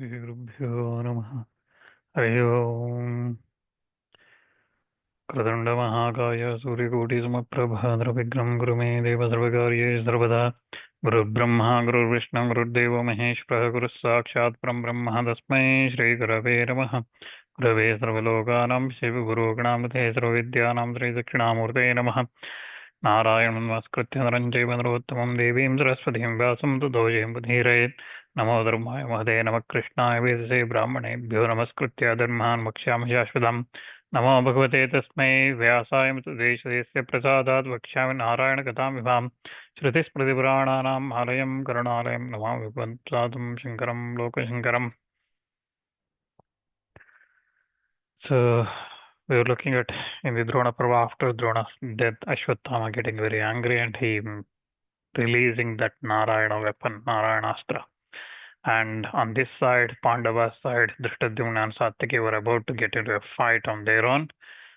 श्रीगुरुभ्यो नमः। हरि ओम्। कृतण्डमहाकाय सूर्यकोटिसमप्रभा निर्विघ्नं कुरु मे देव सर्वकार्येषु सर्वदा। गुरुर्ब्रह्मा गुरुर्विष्णु गुरुर्देवो महेश्वरः गुरुः साक्षात् परब्रह्म तस्मै श्रीगुरवे नमः। गुरवे सर्वलोकानां शिवगुरुगणामते सर्वविद्यानां श्रीदक्षिणामूर्तये नमः। नारायणं नमस्कृत्य नरं चैव नरोत्तमं देवीं सरस्वतीं व्यासं ततो जयमुदीरयेत्। नमो धर्माय महते नमः कृष्णाय वेदसे ब्राह्मणेभ्यो नमस्कृत्य धर्मान् वक्ष्यामि शाश्वतम्। नमो भगवते तस्मै व्यासाय देशदेशस्य प्रसादात् वक्ष्यामि नारायणकथामिमाम्। श्रुतिस्मृतिपुराणानाम् आलयं करुणालयं नमामि भगवत्पादं शङ्करं लोकशङ्करम्. So we were looking at in the Drona Parva after Drona's death, Ashwatthama getting very angry and he releasing that Narayana weapon, Narayanastra. And on this side, Pandava's side, Drishtadyumna and Satyaki were about to get into a fight on their own,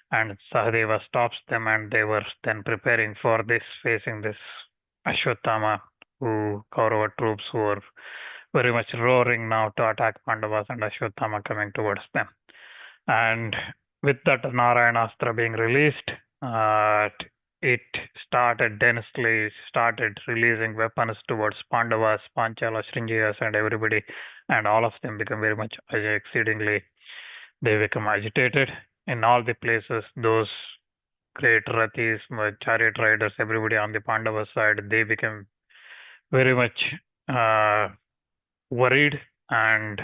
and Sahadeva stops them, and they were then preparing for this, facing this Ashwatthama, who Kaurava troops who were very much roaring now to attack Pandavas, and Ashwatthama coming towards them. And with that Narayanastra being released, it started releasing weapons towards Pandavas, Panchala, Srinjayas, and everybody, and all of them become very much exceedingly, they become agitated. In all the places, those great Rathis, chariot riders, everybody on the Pandava side, they became very much worried and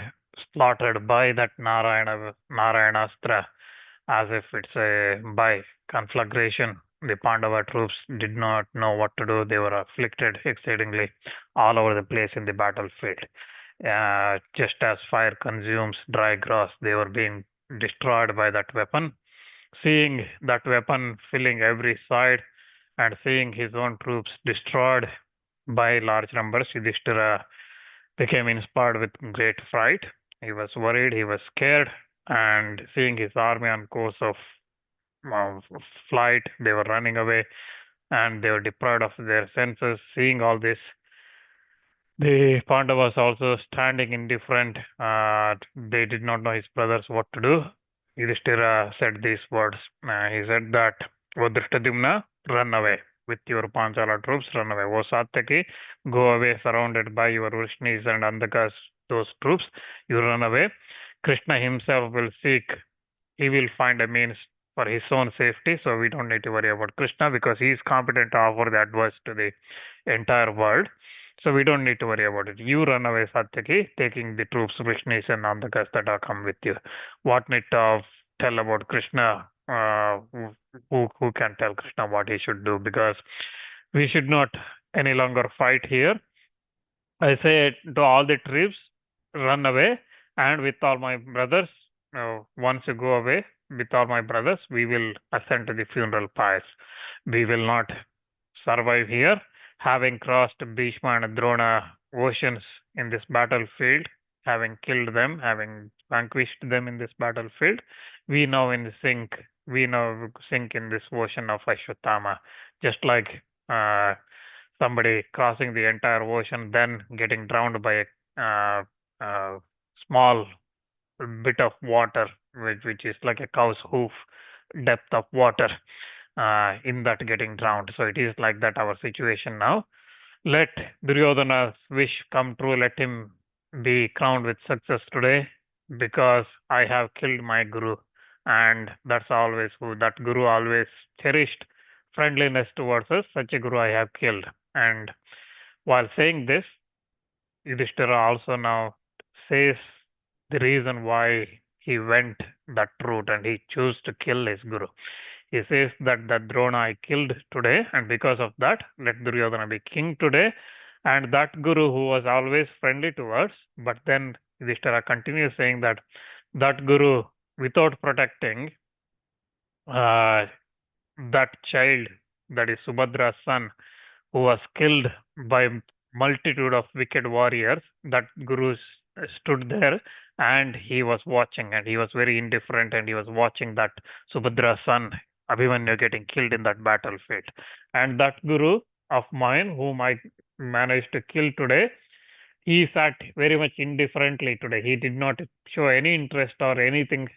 slaughtered by that Narayanastra, as if it's by conflagration. The Pandava troops did not know what to do. They were afflicted exceedingly all over the place in the battlefield. Just as fire consumes dry grass, they were being destroyed by that weapon. Seeing that weapon filling every side and seeing his own troops destroyed by large numbers, Yudhishthira became inspired with great fright. He was worried, he was scared, and seeing his army on course of flight, they were running away and they were deprived of their senses. Seeing all this, the Pandavas also standing indifferent. They did not know his brothers what to do. Yudhishthira said these words. He said that, O Drishtadyumna, run away. With your Panchala troops, run away. O Satyaki, go away surrounded by your Vrishnis and Andhakas, those troops. You run away. Krishna himself will seek, he will find a means for his own safety. So we don't need to worry about Krishna because he is competent to offer the advice to the entire world. So we don't need to worry about it. You run away, Satyaki, taking the troops, Vrishnis and Andhakas that are come with you. What need to tell about Krishna? Who can tell Krishna what he should do? Because we should not any longer fight here. I say to all the troops, run away, and with all my brothers, once you go away with all my brothers, we will ascend to the funeral pyres. We will not survive here. Having crossed Bhima and Drona oceans in this battlefield, having killed them, having vanquished them in this battlefield, we now sink in this ocean of Ashwatthama, just like somebody crossing the entire ocean, then getting drowned by a small bit of water, which is like a cow's hoof depth of water, in that getting drowned. So it is like that our situation now. Let Duryodhana's wish come true. Let him be crowned with success today, because I have killed my guru, and that's always who that guru always cherished friendliness towards us. Such a guru I have killed. And while saying this, Yudhishthira also now says the reason why he went that route and he chose to kill his guru. He says that the Drona I killed today, and because of that, let Duryodhana be king today. And that guru who was always friendly towards, but then Yudhishthira continues saying that that guru, without protecting that child, that is Subhadra's son, who was killed by multitude of wicked warriors, that guru stood there and he was watching, and he was very indifferent, and he was watching that Subhadra's son Abhimanyu getting killed in that battlefield. And that guru of mine, whom I managed to kill today, he sat very much indifferently today. He did not show any interest or anything.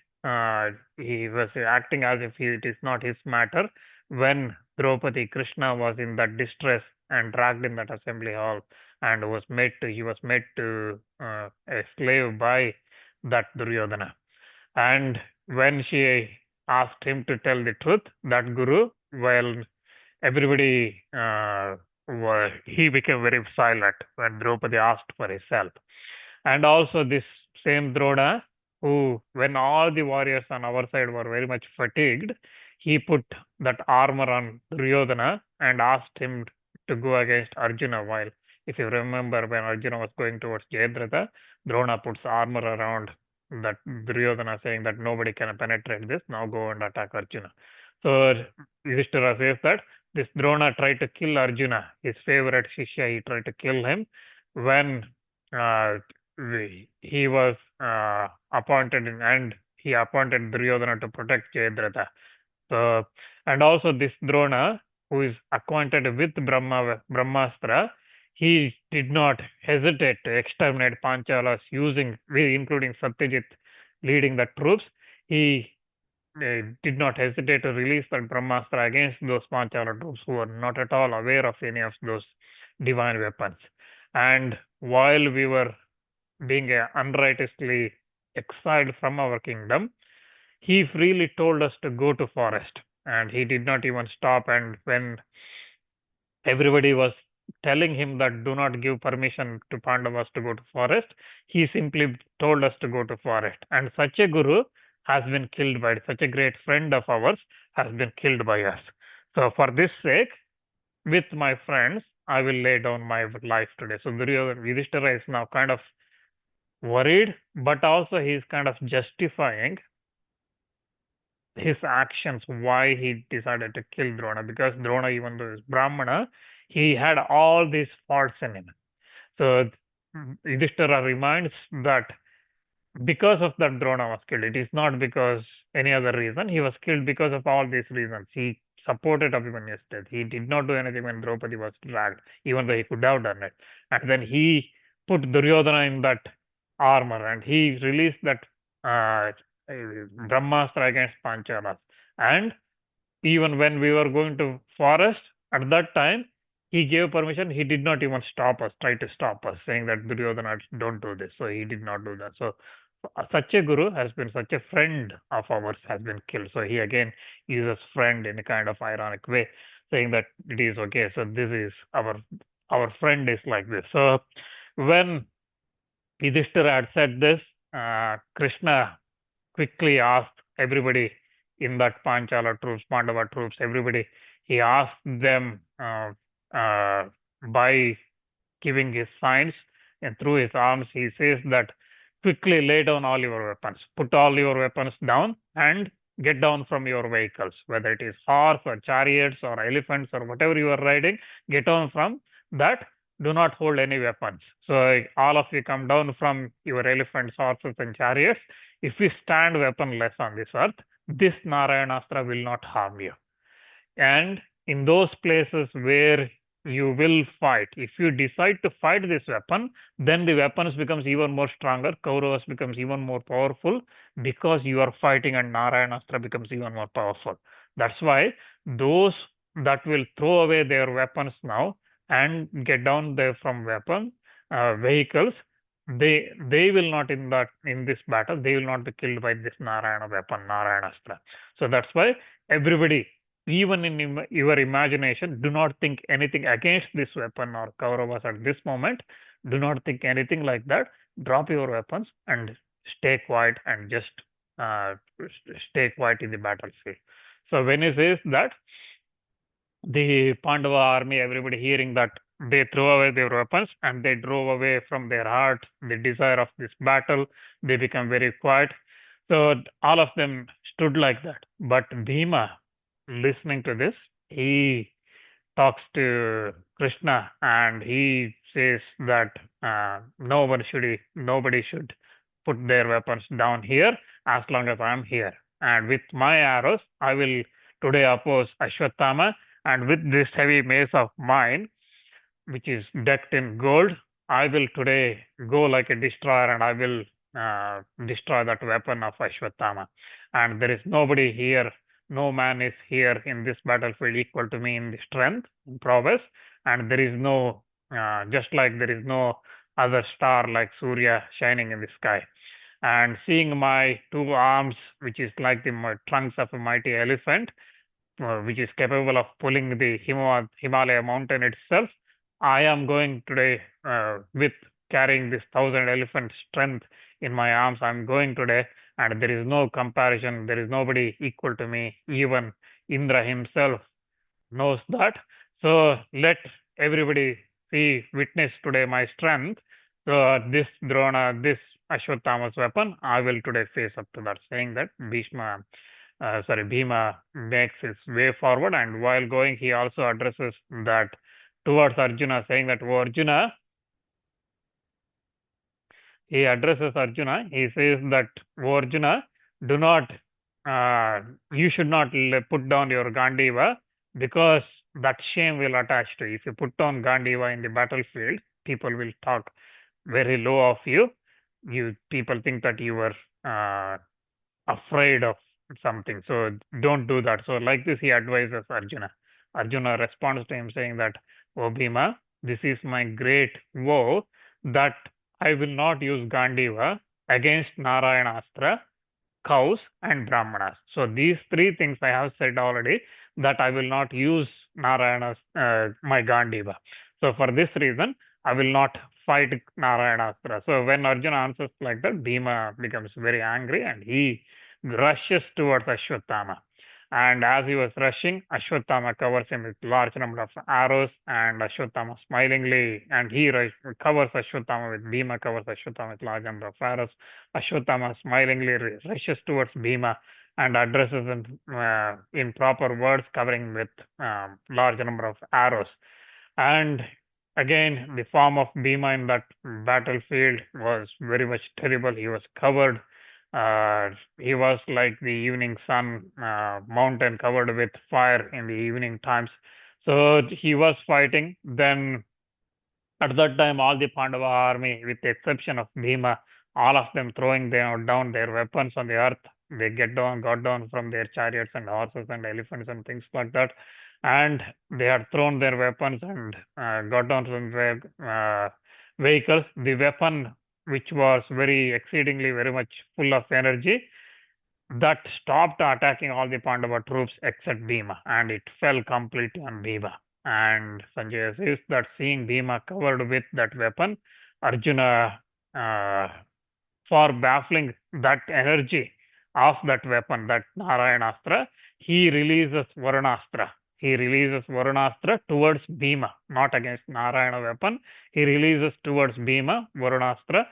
He was acting as if it is not his matter. When Draupadi Krishna was in that distress and dragged in that assembly hall and he was made to a slave by that Duryodhana. And when she asked him to tell the truth, that Guru, well, everybody he became very silent when Draupadi asked for his help. And also this same Drona, who when all the warriors on our side were very much fatigued, he put that armor on Duryodhana and asked him to go against Arjuna. While if you remember when Arjuna was going towards Jayadratha, Drona puts armor around that Duryodhana saying that nobody can penetrate this. Now go and attack Arjuna. So Yudhishthira says that this Drona tried to kill Arjuna, his favorite Shishya. He tried to kill him when uh, he was appointed and he appointed Duryodhana to protect Jayadratha. So, and also this Drona, who is acquainted with Brahmastra, he did not hesitate to exterminate Panchalas including Satyajit leading the troops. He did not hesitate to release that Brahmastra against those Panchala troops who were not at all aware of any of those divine weapons. And while we were being unrighteously exiled from our kingdom, he freely told us to go to forest, and he did not even stop. And when everybody was telling him that do not give permission to Pandavas to go to forest, he simply told us to go to forest. And such a guru has been killed by such a great friend of ours has been killed by us. So for this sake, with my friends, I will lay down my life today. So Yudhishthira is now kind of worried, but also he is kind of justifying his actions, why he decided to kill Drona, because Drona, even though is Brahmana, he had all these faults in him. So Yudhishthira reminds that because of that Drona was killed. It is not because any other reason. He was killed because of all these reasons. He supported Abhimanyu's death. He did not do anything when Draupadi was dragged, even though he could have done it. And then he put Duryodhana in that armor and he released that Brahmastra against Panchalas. And even when we were going to forest, at that time, he gave permission. He did not even try to stop us, saying that Duryodhana, don't do this. So he did not do that. So such a guru has been such a friend of ours has been killed. So he again uses friend in a kind of ironic way, saying that it is okay. So this is our friend is like this. So when Yudhishthira had said this, Krishna quickly asked everybody in that Panchala troops, Pandava troops, everybody, he asked them by giving his signs and through his arms, he says that quickly lay down all your weapons, put all your weapons down and get down from your vehicles, whether it is horse or chariots or elephants or whatever you are riding, get down from that. Do not hold any weapons. So all of you come down from your elephants, horses, and chariots. If we stand weaponless on this earth, this Narayanastra will not harm you. And in those places where you will fight, if you decide to fight this weapon, then the weapons becomes even more stronger. Kauravas becomes even more powerful because you are fighting and Narayanastra becomes even more powerful. That's why those that will throw away their weapons now and get down there from vehicles, they will not in this battle, they will not be killed by this Narayana weapon, Narayanastra. So that's why everybody, even in your imagination, do not think anything against this weapon or Kauravas at this moment. Do not think anything like that. Drop your weapons and stay quiet and just uh, stay quiet in the battlefield. So when he says that, the Pandava army, everybody hearing that, they threw away their weapons and they drove away from their heart the desire of this battle. They become very quiet. So all of them stood like that. But Bhima, listening to this, he talks to Krishna and he says that nobody should put their weapons down here as long as I'm here. And with my arrows, I will today oppose Ashwatthama. And with this heavy mace of mine, which is decked in gold, I will today go like a destroyer and I will destroy that weapon of Ashwatthama. And there is nobody here, no man is here in this battlefield equal to me in the strength, in prowess, and there is no, just like there is no other star like Surya shining in the sky. And seeing my two arms, which is like the trunks of a mighty elephant, which is capable of pulling the Himalaya mountain itself. I am going today with carrying this 1,000 elephant strength in my arms. I'm going today, and there is no comparison. There is nobody equal to me. Even Indra himself knows that. So let everybody see, witness today my strength. So this Drona, this Ashwatthama's weapon, I will today face up to that, saying that Bhima makes his way forward, and while going, he also addresses that towards Arjuna, saying that, "Oh, Arjuna," he addresses Arjuna. He says that, "Oh, Arjuna, do not, you should not put down your Gandiva because that shame will attach to you. If you put down Gandiva in the battlefield, people will talk very low of you. You people think that you were afraid of something. So don't do that." So like this, he advises Arjuna. Arjuna responds to him saying that, "O Bhima, this is my great woe that I will not use Gandiva against Narayana Astra, cows and Brahmanas." So these three things I have said already, that I will not use Narayana's my Gandiva. So for this reason, I will not fight Narayanastra. So when Arjuna answers like that, Bhima becomes very angry and he rushes towards Ashwatthama. And as he was rushing, Ashwatthama covers him with large number of arrows, and Ashwatthama smilingly, and he covers Ashwatthama with Bhima covers Ashwatthama with large number of arrows. Ashwatthama smilingly rushes towards Bhima and addresses him in proper words, covering with large number of arrows. And again, the form of Bhima in that battlefield was very much terrible. He was covered. He was like the evening sun, mountain covered with fire in the evening times. So he was fighting. Then at that time, all the Pandava army, with the exception of Bhima, all of them throwing down their weapons on the earth. They got down from their chariots and horses and elephants and things like that. And they had thrown their weapons and got down from their vehicles. The weapon, which was very exceedingly very much full of energy, that stopped attacking all the Pandava troops except Bhima, and it fell completely on Bhima. And Sanjay says that seeing Bhima covered with that weapon, Arjuna, uh, for baffling that energy of that weapon, that Narayanastra, he releases Varunastra. He releases Varunastra towards Bhima, not against Narayana weapon. He releases towards Bhima, Varunastra.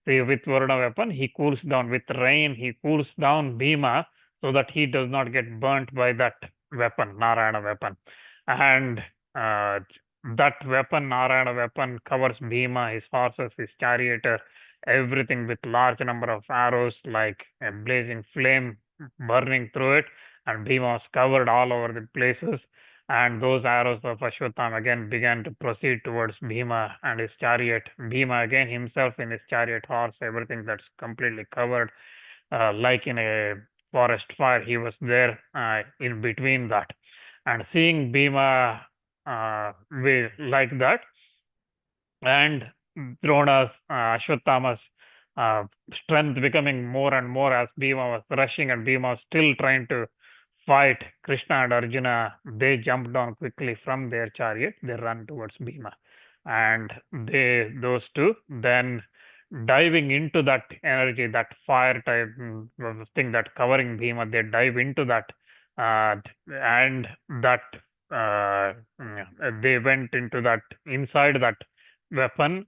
With Varuna weapon, he cools down. With rain, he cools down Bhima so that he does not get burnt by that weapon, Narayana weapon. And uh, that weapon, Narayana weapon, covers Bhima, his horses, his charioteer, everything with large number of arrows like a blazing flame burning through it, and Bhima was covered all over the places. And those arrows of Ashwatthama again began to proceed towards Bhima and his chariot. Bhima again himself in his chariot horse, everything that's completely covered, like in a forest fire. He was there in between that. And seeing Bhima like that, and Drona's, Ashwatthama's strength becoming more and more as Bhima was rushing, and Bhima was still trying to fight Krishna and Arjuna. They jump down quickly from their chariot. They run towards Bhima, and those two then diving into that energy, that fire type thing that covering Bhima. They dive into that, and that they went into that inside that weapon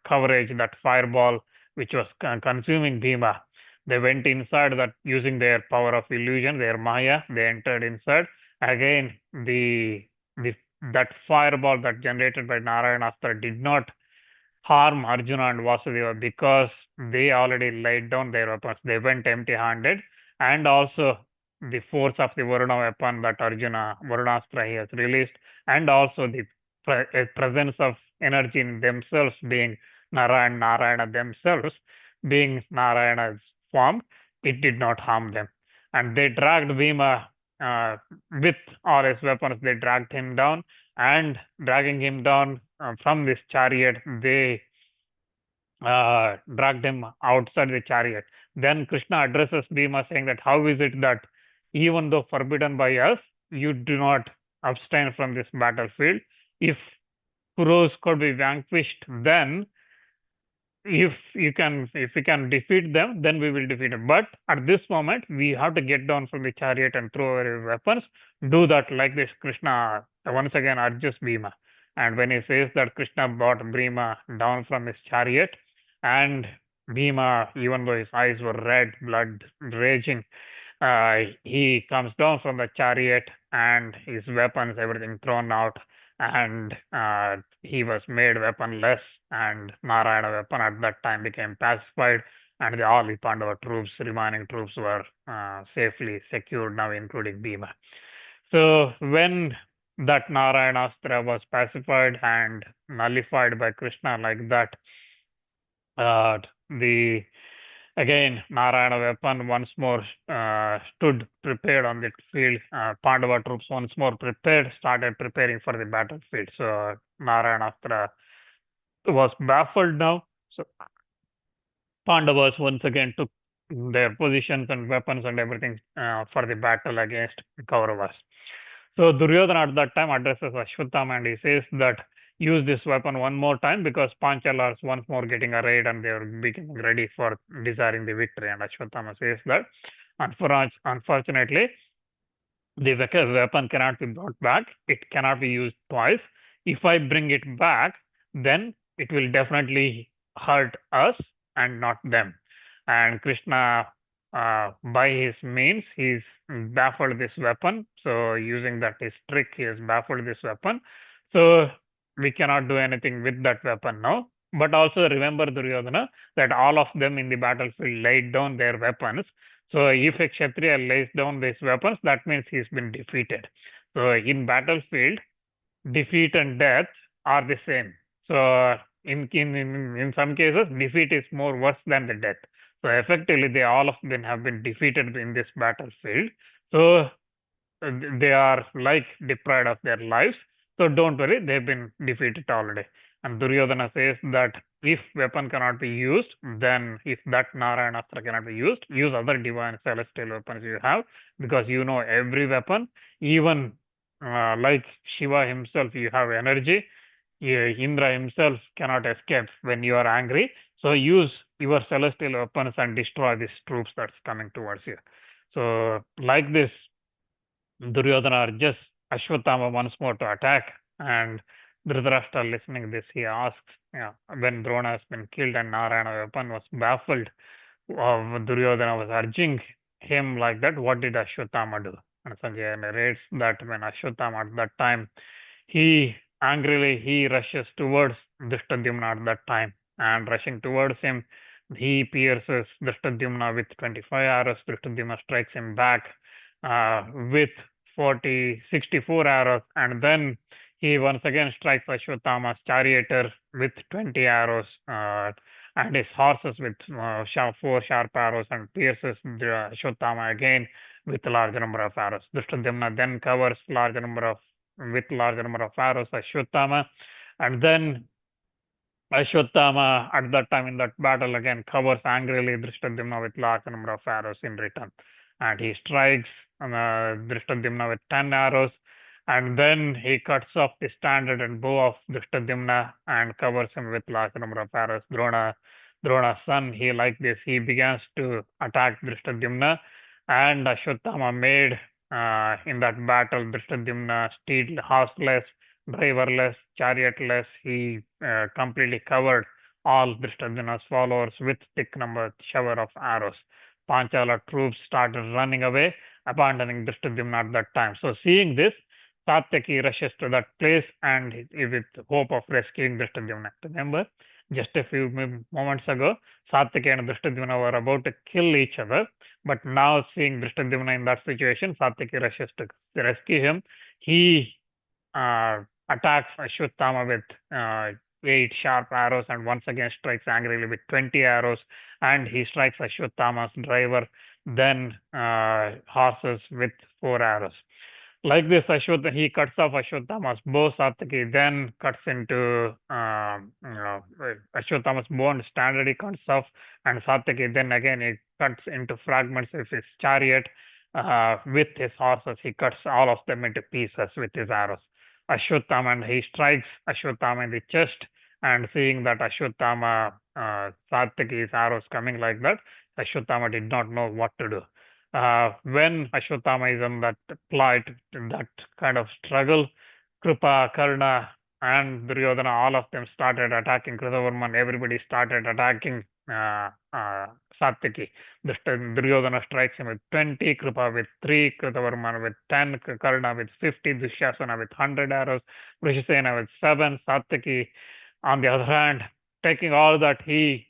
coverage, that fireball which was consuming Bhima. They went inside that using their power of illusion, their Maya. They entered inside. Again, the that fireball that generated by Narayanastra did not harm Arjuna and Vasudeva because they already laid down their weapons. They went empty-handed, and also the force of the Varuna weapon that Varunastra he has released, and also the presence of energy in themselves being Narayana themselves, being Narayana's form, it did not harm them. And they dragged Bhima with all his weapons, they dragged him down, and dragging him down from this chariot, they dragged him outside the chariot. Then Krishna addresses Bhima saying that how is it that even though forbidden by us, you do not abstain from this battlefield? If Kurus could be vanquished, then if we can defeat them, then we will defeat them. But at this moment, we have to get down from the chariot and throw our weapons. Do that like this. Krishna once again urges Bhima. And when he says that, Krishna brought Bhima down from his chariot, and Bhima, even though his eyes were red, blood raging, he comes down from the chariot and his weapons, everything thrown out, and he was made weaponless, and Narayana weapon at that time became pacified, and all the Pandava troops, remaining troops, were safely secured now, including Bhima. So when that Narayanastra was pacified and nullified by Krishna like that, the again Narayana weapon once more stood prepared on the field. Pandava troops once more started preparing for the battlefield. So Narayanastra was baffled now. So Pandavas once again took their positions and weapons and everything for the battle against Kauravas. So Duryodhana at that time addresses Ashwatthama and he says that use this weapon one more time because Panchalas once more getting arrayed and they are becoming ready for desiring the victory. And Ashwatthama says that unfortunately the weapon cannot be brought back. It cannot be used twice. If I bring it back, then it will definitely hurt us and not them. And Krishna, by his means, he's baffled this weapon. So using that his trick, he has baffled this weapon. So we cannot do anything with that weapon now. But also remember, Duryodhana, that all of them in the battlefield laid down their weapons. So if a Kshatriya lays down these weapons, that means he's been defeated. So in battlefield, defeat and death are the same. So in some cases, defeat is more worse than the death. So effectively, they all of them have been defeated in this battlefield. So they are like deprived of their lives. So don't worry, they've been defeated already. And Duryodhana says that if weapon cannot be used, then if that Narayanastra cannot be used, use other divine celestial weapons you have, because you know every weapon, even like Shiva himself, you have energy. Indra himself cannot escape when you are angry. So use your celestial weapons and destroy these troops that's coming towards you. So like this, Duryodhana urges Ashwatthama once more to attack, and Dhritarashtra listening this, he asks, when Drona has been killed and Narayana weapon was baffled, Duryodhana was urging him like that, what did Ashwatthama do? And Sanjay narrates that when Ashwatthama at that time, he angrily he rushes towards Drishtadyumna at that time, and rushing towards him, he pierces Drishtadyumna with 25 arrows. Drishtadyumna strikes him back with 64 arrows, and then he once again strikes Ashwatthama's charioteer with 20 arrows, and his horses with 4 sharp arrows, and pierces Ashwatthama again with a large number of arrows. Drishtadyumna then covers with large number of arrows Ashwatthama, and then Ashwatthama at that time in that battle again covers angrily Drishtadyumna with large number of arrows in return, and he strikes Drishtadyumna with 10 arrows, and then he cuts off the standard and bow of Drishtadyumna and covers him with large number of arrows. Drona's son, he like this, he begins to attack Drishtadyumna, and Ashwatthama made in that battle Drishtadyumna steed horseless, driverless, chariotless. He completely covered all Drishtadyumna's followers with thick number shower of arrows. Panchala troops started running away, abandoning Drishtadyumna at that time. So seeing this, Satyaki rushes to that place and with hope of rescuing Drishtadyumna. Remember, just a few moments ago, Satyaki and Drishtadyumna were about to kill each other, but now seeing Drishtadyumna in that situation, Satyaki rushes to rescue him. He attacks Ashwatthama with 8 sharp arrows and once again strikes angrily with 20 arrows, and he strikes Ashwatthama's driver, then horses with 4 arrows. Like this, he cuts off Ashwatthama's bow. Satyaki then cuts into Ashwatthama's bow and standard he cuts off, and Satyaki then again he cuts into fragments of his chariot with his horses. He cuts all of them into pieces with his arrows. Ashwatthama, and he strikes Ashwatthama in the chest, and seeing that Ashwatthama, Satyaki's arrows coming like that, Ashwatthama did not know what to do. When Ashwatthama is in that plight, that kind of struggle, Kripa, Karna, and Duryodhana, all of them started attacking Kritavarman. Everybody started attacking Satyaki. Duryodhana strikes him with 20, Kripa with 3, Kritavarman with 10, Karna with 50, Dushasana with 100 arrows, Vrishasena with 7, Satyaki, on the other hand, taking all that, he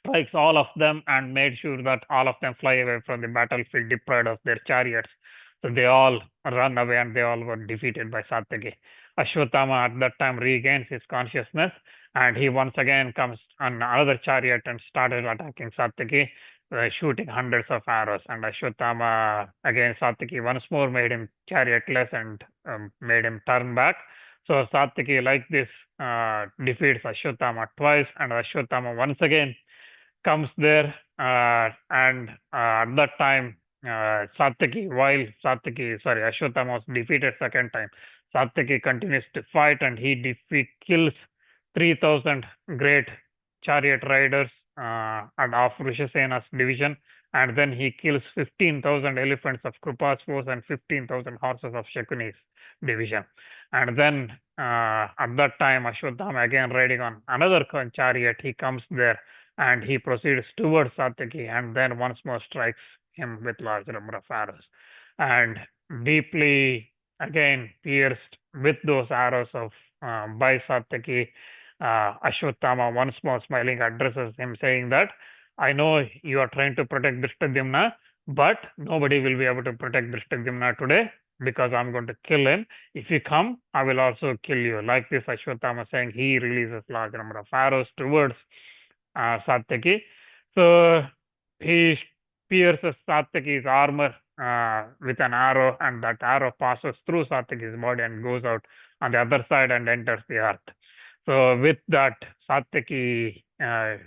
strikes all of them and made sure that all of them fly away from the battlefield deprived of their chariots. So they all run away and they all were defeated by Satyaki. Ashwatthama at that time regains his consciousness and he once again comes on another chariot and started attacking Satyaki, shooting hundreds of arrows. And Ashwatthama, again, Satyaki once more made him chariotless and made him turn back. So Satyaki, like this, defeats Ashwatthama twice, and Ashwatthama once again comes there, and at that time, Ashwatthama was defeated second time. Satyaki continues to fight, and he kills 3,000 great chariot riders and of Rishasena's division, and then he kills 15,000 elephants of Krupa's force and 15,000 horses of Shakuni's division. And then at that time, Ashwatthama, again riding on another chariot, he comes there and he proceeds towards Satyaki and then once more strikes him with large number of arrows. And deeply again pierced with those arrows of by Satyaki, Ashwatthama once more smiling addresses him saying that, I know you are trying to protect Drishtadyumna, but nobody will be able to protect Drishtadyumna today because I'm going to kill him. If you come, I will also kill you. Like this, Ashwatthama saying, he releases large number of arrows towards Satyaki. So he pierces Satyaki's armor with an arrow, and that arrow passes through Satyaki's body and goes out on the other side and enters the earth. So with that, Satyaki,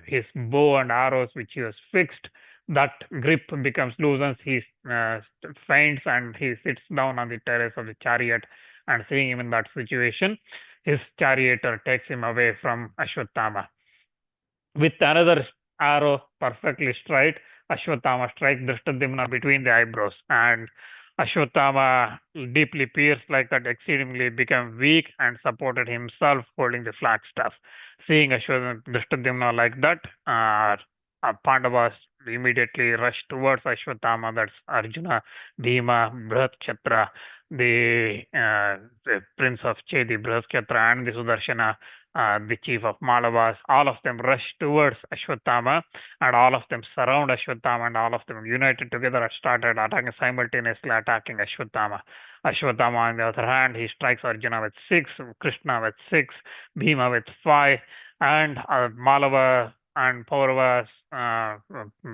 his bow and arrows which he was fixed, that grip becomes loosens. He faints and he sits down on the terrace of the chariot, and seeing him in that situation, his charioteer takes him away from Ashwatthama. With another arrow perfectly straight, Ashwatthama strikes Drishtadyumna between the eyebrows, and Ashwatthama, deeply pierced like that, exceedingly became weak and supported himself holding the flagstaff. Seeing Drishtadyumna like that, Pandavas immediately rushed towards Ashwatthama, that's Arjuna, Bhima, Kurukshetra, the prince of Chedi, Kurukshetra, and the Sudarshana, the chief of Malavas, all of them rush towards Ashwatthama, and all of them surround Ashwatthama, and all of them united together started simultaneously attacking Ashwatthama. Ashwatthama, on the other hand, he strikes Arjuna with 6, Krishna with 6, Bhima with 5, and Malava and Pauravas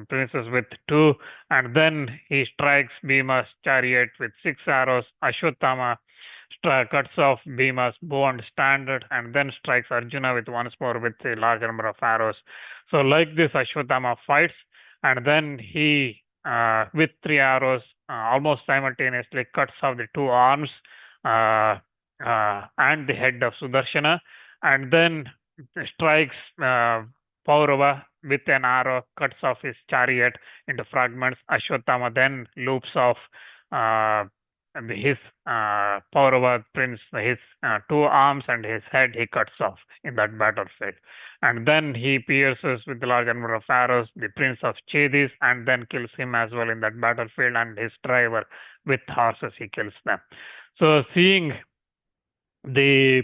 princes with 2, and then he strikes Bhima's chariot with 6 arrows. Ashwatthama cuts off Bhima's bow and standard, and then strikes Arjuna with once more with a large number of arrows. So like this, Ashwatthama fights, and then he, with 3 arrows, almost simultaneously cuts off the 2 arms and the head of Sudarshana, and then strikes Paurava with an arrow, cuts off his chariot into fragments. Ashwatthama then loops off his Paurava prince, his 2 arms and his head he cuts off in that battlefield. And then he pierces with a large number of arrows the prince of Chedis and then kills him as well in that battlefield, and his driver with horses he kills them. So seeing the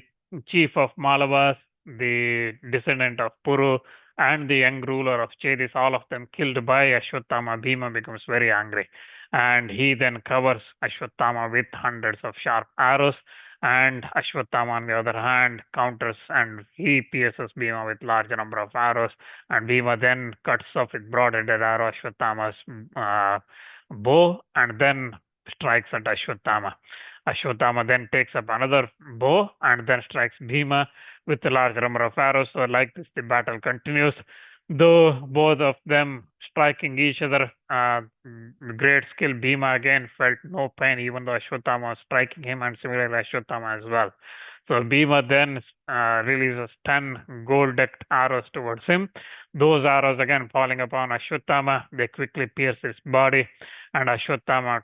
chief of Malavas, the descendant of Puru, and the young ruler of Chedis, all of them killed by Ashwatthama, Bhima becomes very angry. And he then covers Ashwatthama with hundreds of sharp arrows. and Ashwatthama, on the other hand, counters and he pierces Bhima with large number of arrows, and Bhima then cuts off with broad-ended arrow Ashwatthama's uh, bow and then strikes at Ashwatthama. Ashwatthama then takes up another bow and then strikes Bhima with a large number of arrows. So, like this, the battle continues. Though both of them striking each other, great skill, Bhima again felt no pain, even though Ashwatthama was striking him, and similarly Ashwatthama as well. So Bhima then releases 10 gold-decked arrows towards him. Those arrows again falling upon Ashwatthama, they quickly pierce his body, and Ashwatthama,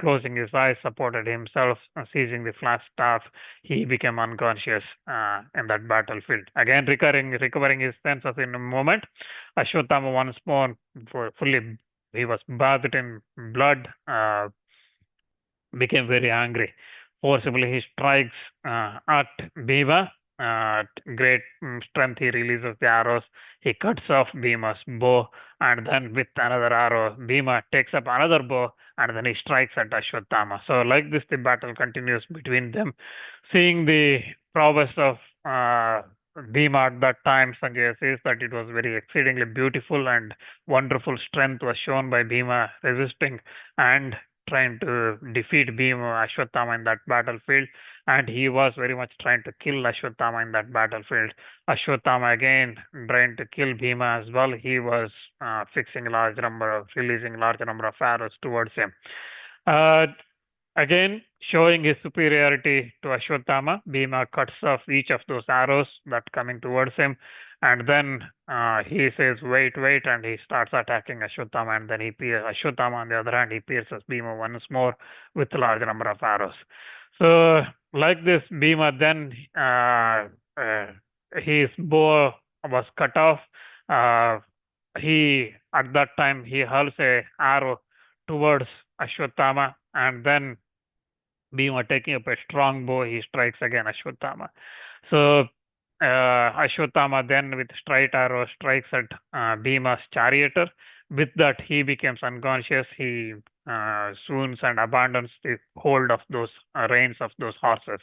closing his eyes, supported himself, seizing the flat staff. He became unconscious in that battlefield. Again, recovering his senses in a moment, Ashwatthama once more, fully, he was bathed in blood, became very angry. Forcibly, he strikes at Bhima. At great strength, he releases the arrows. He cuts off Bhima's bow, and then with another arrow, Bhima takes up another bow, and then he strikes at Ashwatthama. So, like this, the battle continues between them. Seeing the prowess of Bhima at that time, Sanjay says that it was very exceedingly beautiful and wonderful strength was shown by Bhima, resisting and trying to defeat Bhima, Ashwatthama in that battlefield, and he was very much trying to kill Ashwatthama in that battlefield. Ashwatthama again trying to kill Bhima as well. He was releasing large number of arrows towards him. Uh, Again, showing his superiority to Ashwatthama, Bhima cuts off each of those arrows that coming towards him, and then he says, "Wait, wait," and he starts attacking Ashwatthama, and then Ashwatthama, on the other hand, he pierces Bhima once more with a large number of arrows. So, like this, Bhima then his bow was cut off. He at that time he hurls a arrow towards Ashwatthama, and then Bhima taking up a strong bow, he strikes again Ashwatthama. So Ashwatthama then with straight arrow strikes at Bhima's charioteer. With that, he becomes unconscious. He swoons and abandons the hold of those reins of those horses.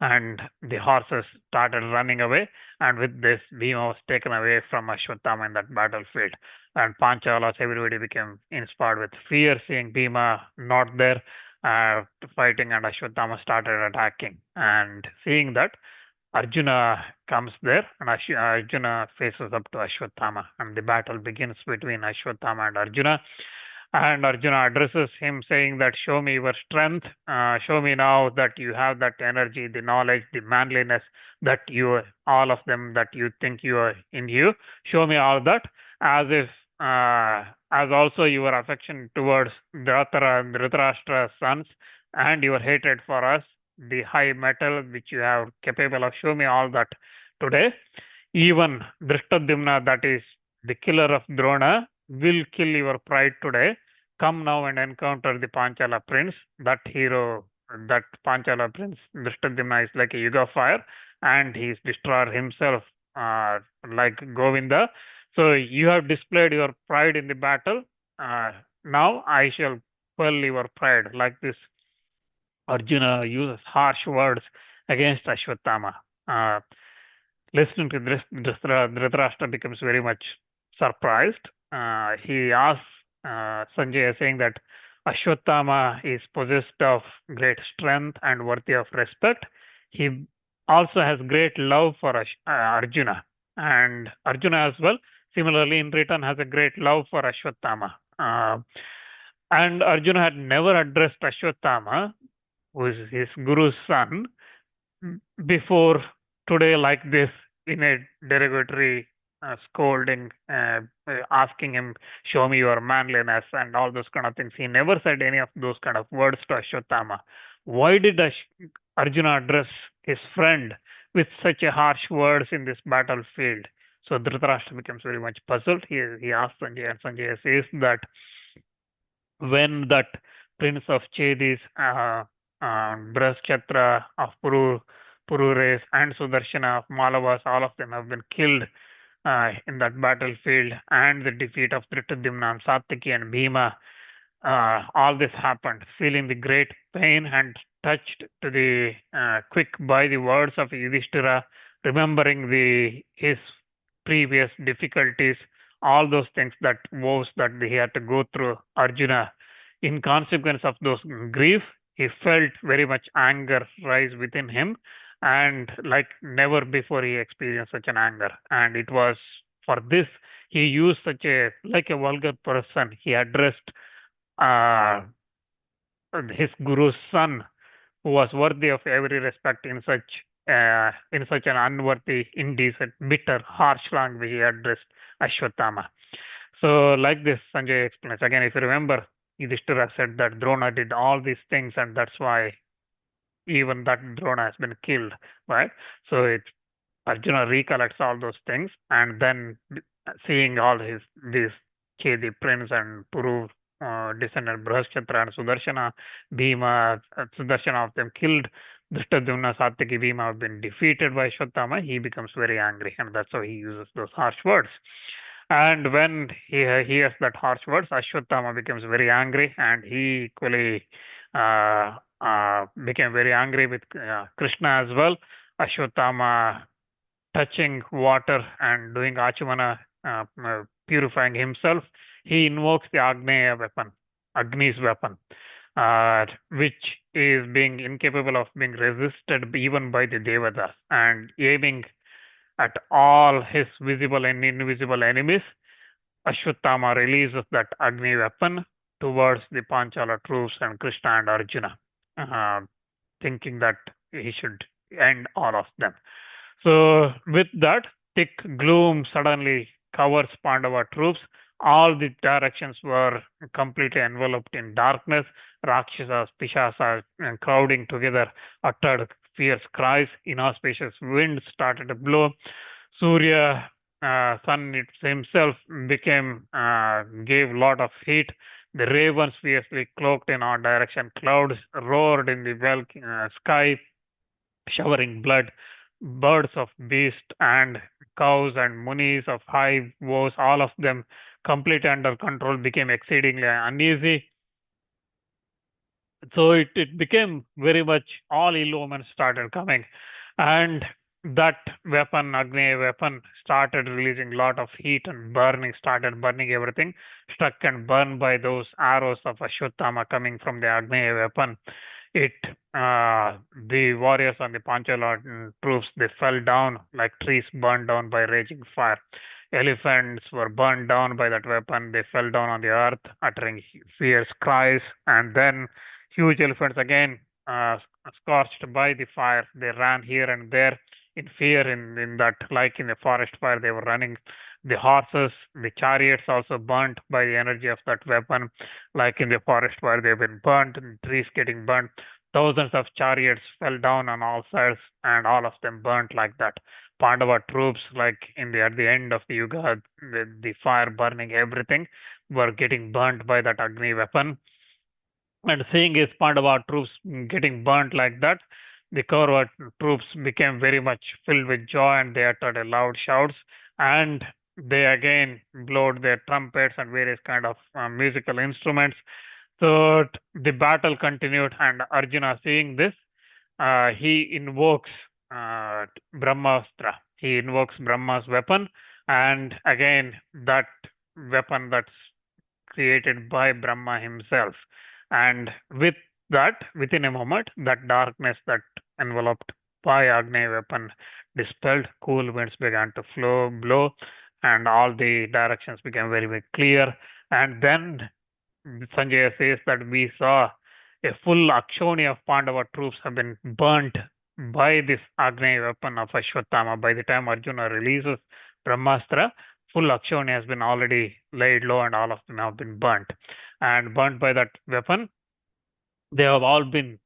And the horses started running away. And with this, Bhima was taken away from Ashwatthama in that battlefield. And Panchalas, everybody became inspired with fear, seeing Bhima not there fighting, and Ashwatthama started attacking. And seeing that, Arjuna comes there, and Arjuna faces up to Ashwatthama, and the battle begins between Ashwatthama and Arjuna. And Arjuna addresses him saying that, "Show me your strength. Show me now that you have that energy, the knowledge, the manliness that all of them that you think you are in you. Show me all that, as if, as also your affection towards Dhritarashtra's sons and your hatred for us, the high metal which you have capable of. Show me all that today. Even Drishtadhyumna, that is the killer of Drona, will kill your pride today. Come now and encounter the Panchala prince." That hero, that Panchala prince, Drishtadhyumna, is like a yuga fire, and he is destroyer himself, like Govinda. So you have displayed your pride in the battle. Now I shall quell your pride. Like this, Arjuna uses harsh words against Ashwatthama. Listening to this, Dhritarashtra becomes very much surprised. He asks Sanjaya, saying that Ashwatthama is possessed of great strength and worthy of respect. He also has great love for Arjuna, and Arjuna as well, similarly in return, has a great love for Ashwatthama. And Arjuna had never addressed Ashwatthama, who is his guru's son, before today like this, in a derogatory scolding, asking him, "Show me your manliness," and all those kind of things. He never said any of those kind of words to Ashwatthama. Why did Arjuna address his friend with such a harsh words in this battlefield? So Dhritarashtra becomes very much puzzled. He asks Sanjaya, and Sanjaya says that when that prince of Chedis, Kurukshetra of Purures, and Sudarshana of Malavas, all of them have been killed in that battlefield, and the defeat of Dhritarashtra and Satyaki and Bhima. all this happened, feeling the great pain and touched to the quick by the words of Yudhishthira, remembering his previous difficulties, all those things that woes that he had to go through. Arjuna, in consequence of those grief, he felt very much anger rise within him, and like never before he experienced such an anger. And it was for this he used such a like a vulgar person. He addressed uh, his guru's son, who was worthy of every respect in such an unworthy, indecent, bitter, harsh language. He addressed Ashwatthama. So, like this, Sanjay explains again. If you remember, Yudhishthira said that Drona did all these things, and that's why even that Drona has been killed, right? So it Arjuna recollects all those things, and then seeing all these Chedi prince and Puru descendant Brahashatra and Sudarshana, Bhima, Sudarshana of them killed. Drishtadhyumna, Satyaki, Bhima have been defeated by Ashwatthama. He becomes very angry, and that's how he uses those harsh words. And when he hears that harsh words, Ashwatthama becomes very angry, and he equally became very angry with Krishna as well. Ashwatthama touching water and doing Achumana, purifying himself, he invokes the Agneya weapon, Agni's weapon, which is being incapable of being resisted even by the Devatas, and aiming at all his visible and invisible enemies. Ashwatthama releases that Agni weapon towards the Panchala troops and Krishna and Arjuna, uh, thinking that he should end all of them. So, with that, thick gloom suddenly covers Pandava troops. All the directions were completely enveloped in darkness. Rakshasas, Pishasas, crowding together, uttered fierce cries. Inauspicious winds started to blow. Surya, sun himself, gave lot of heat. The ravens, fiercely cloaked in all direction, clouds roared in the sky, showering blood. Birds of beast and cows and munis of high voice, all of them completely under control, became exceedingly uneasy. So it became very much all ill omens started coming, and that weapon, Agni weapon, started releasing lot of heat and started burning everything, struck and burned by those arrows of Ashwatthama coming from the Agni weapon. It the warriors on the Panchala troops, they fell down like trees burned down by raging fire. Elephants were burned down by that weapon. They fell down on the earth, uttering fierce cries, and then huge elephants again, scorched by the fire. They ran here and there in fear in that, like in the forest fire, they were running. The horses, the chariots also burnt by the energy of that weapon, like in the forest fire, they've been burnt, and trees getting burnt. Thousands of chariots fell down on all sides, and all of them burnt like that. Pandava troops, like at the end of the Yuga, the fire burning everything, were getting burnt by that Agni weapon. And seeing his Pandava troops getting burnt like that, the Kaurava troops became very much filled with joy, and they uttered a loud shouts, and they again blowed their trumpets and various kind of musical instruments. So the battle continued, and Arjuna, seeing this, he invokes Brahmastra. He invokes Brahma's weapon, and again that weapon that's created by Brahma himself. And with that, within a moment, that darkness that enveloped by Agni weapon dispelled, cool winds began to blow, and all the directions became very, very clear. And then Sanjay says that we saw a full Akshoni of Pandava troops have been burnt by this Agni weapon of Ashwatthama. By the time Arjuna releases Brahmastra, full Akshoni has been already laid low, and all of them have been burnt. And burnt by that weapon, they have all been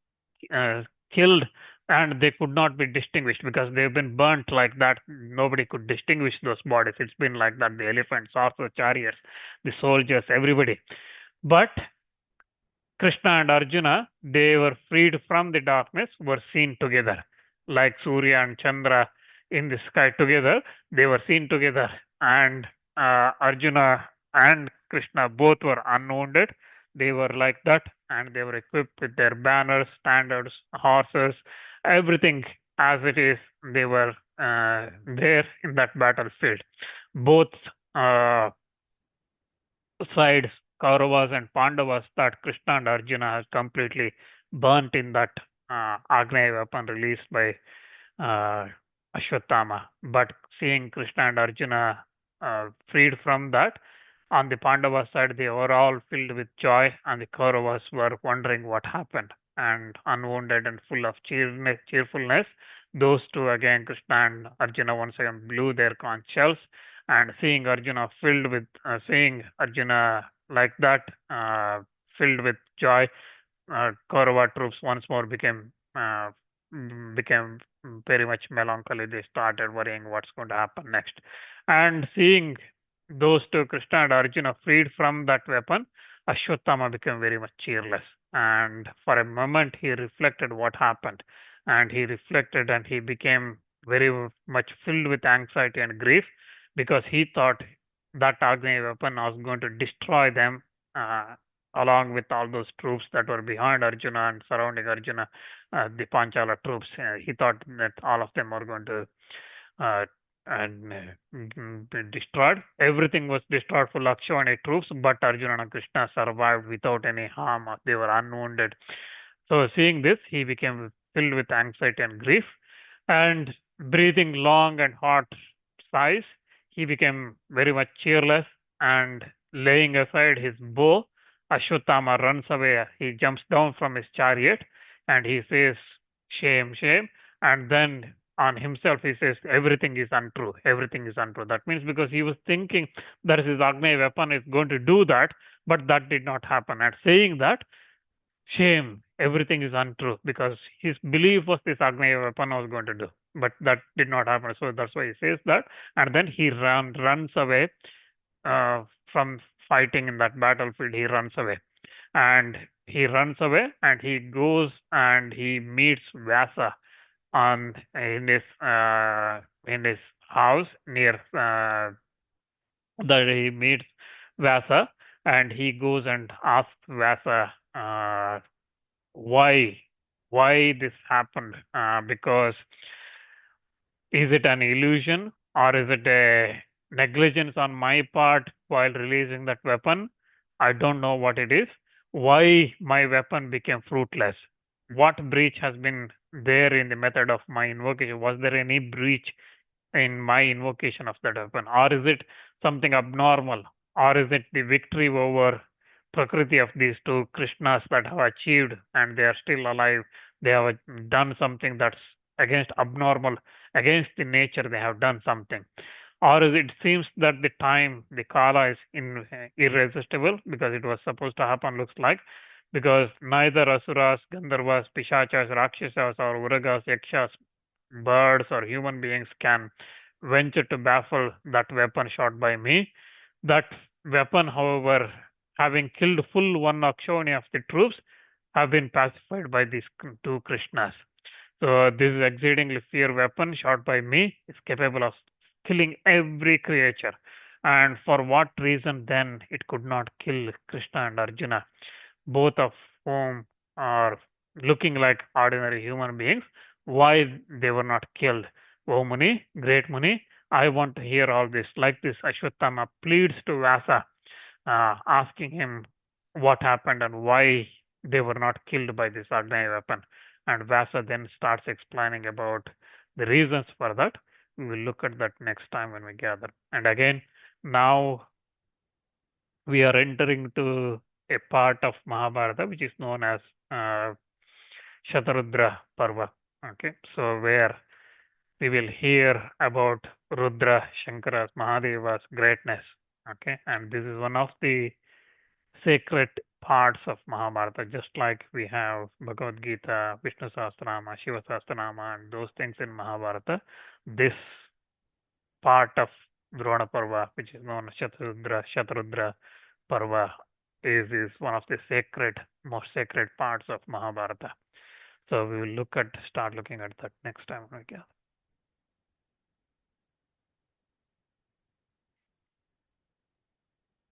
killed, and they could not be distinguished because they've been burnt like that. Nobody could distinguish those bodies. It's been like that. The elephants, horses, chariots, the soldiers, everybody. But Krishna and Arjuna, they were freed from the darkness, were seen together. Like Surya and Chandra in the sky together, they were seen together. And Arjuna and Krishna both were unwounded. they were like that, and they were equipped with their banners, standards, horses, everything as it is. They were there in that battlefield. Both uh, sides, Kauravas and Pandavas, that Krishna and Arjuna has completely burnt in that Agneya weapon released by uh, Ashwatthama. But seeing Krishna and Arjuna freed from that, on the Pandava side, they were all filled with joy, and the Kauravas were wondering what happened. And unwounded and full of cheerfulness, those two again, Krishna and Arjuna, once again blew their conch shells. And seeing Arjuna like that, filled with joy, Kaurava troops once more became very much melancholy. They started worrying what's going to happen next. And seeing those two, Krishna and Arjuna, freed from that weapon, Ashwatthama became very much cheerless. And for a moment, he reflected what happened. And he reflected and he became very much filled with anxiety and grief because he thought that Agneya weapon was going to destroy them, along with all those troops that were behind Arjuna and surrounding Arjuna, the Panchala troops. He thought that all of them were going to uh, be destroyed. Everything was destroyed for Lakshmana troops, but Arjuna and Krishna survived without any harm. They were unwounded. So, seeing this, he became filled with anxiety and grief, and breathing long and hot sighs, he became very much cheerless, and laying aside his bow, Ashwatthama runs away. He jumps down from his chariot and he says, "Shame, shame." And then on himself, he says, "Everything is untrue. Everything is untrue." That means because he was thinking that his Agneya weapon is going to do that, but that did not happen. And saying that, shame, everything is untrue, because his belief was this Agneya weapon was going to do, but that did not happen. So that's why he says that, and then he runs away from fighting in that battlefield. He runs away, and he goes and he meets Vyasa on in his house near that he meets Vyasa, and he goes and asks Vyasa why this happened, because is it an illusion or is it a negligence on my part while releasing that weapon? I don't know what it is. Why my weapon became fruitless? What breach has been there in the method of my invocation? Was there any breach in my invocation of that weapon? Or is it something abnormal? Or is it the victory over Prakriti of these two Krishnas that have achieved and they are still alive? They have done something that's against abnormal, against the nature, they have done something. Or is it seems that the time, the Kala is irresistible because it was supposed to happen, looks like, because neither Asuras, Gandharvas, Pishachas, Rakshasas, or Uragas, Yakshas, birds, or human beings can venture to baffle that weapon shot by me. That weapon, however, having killed full one Akshoni of the troops, have been pacified by these two Krishnas. So this exceedingly fierce weapon shot by me is capable of killing every creature. And for what reason then it could not kill Krishna and Arjuna, both of whom are looking like ordinary human beings? Why they were not killed? O Muni, great Muni, I want to hear all this. Like this, Ashwatthama pleads to Vyasa, asking him what happened and why they were not killed by this Agneya weapon. And Vyasa then starts explaining about the reasons for that. We will look at that next time when we gather. And again, now we are entering to a part of Mahabharata which is known as Shatarudra Parva. Okay, so where we will hear about Rudra, Shankara's, Mahadeva's greatness. Okay, and this is one of the sacred parts of Mahabharata, just like we have Bhagavad Gita, Vishnu Sahasranama, Shiva Sahasranama, and those things in Mahabharata. This part of Drona Parva, which is known as Shatarudra Parva, is one of the most sacred parts of Mahabharata. So we will start looking at that next time.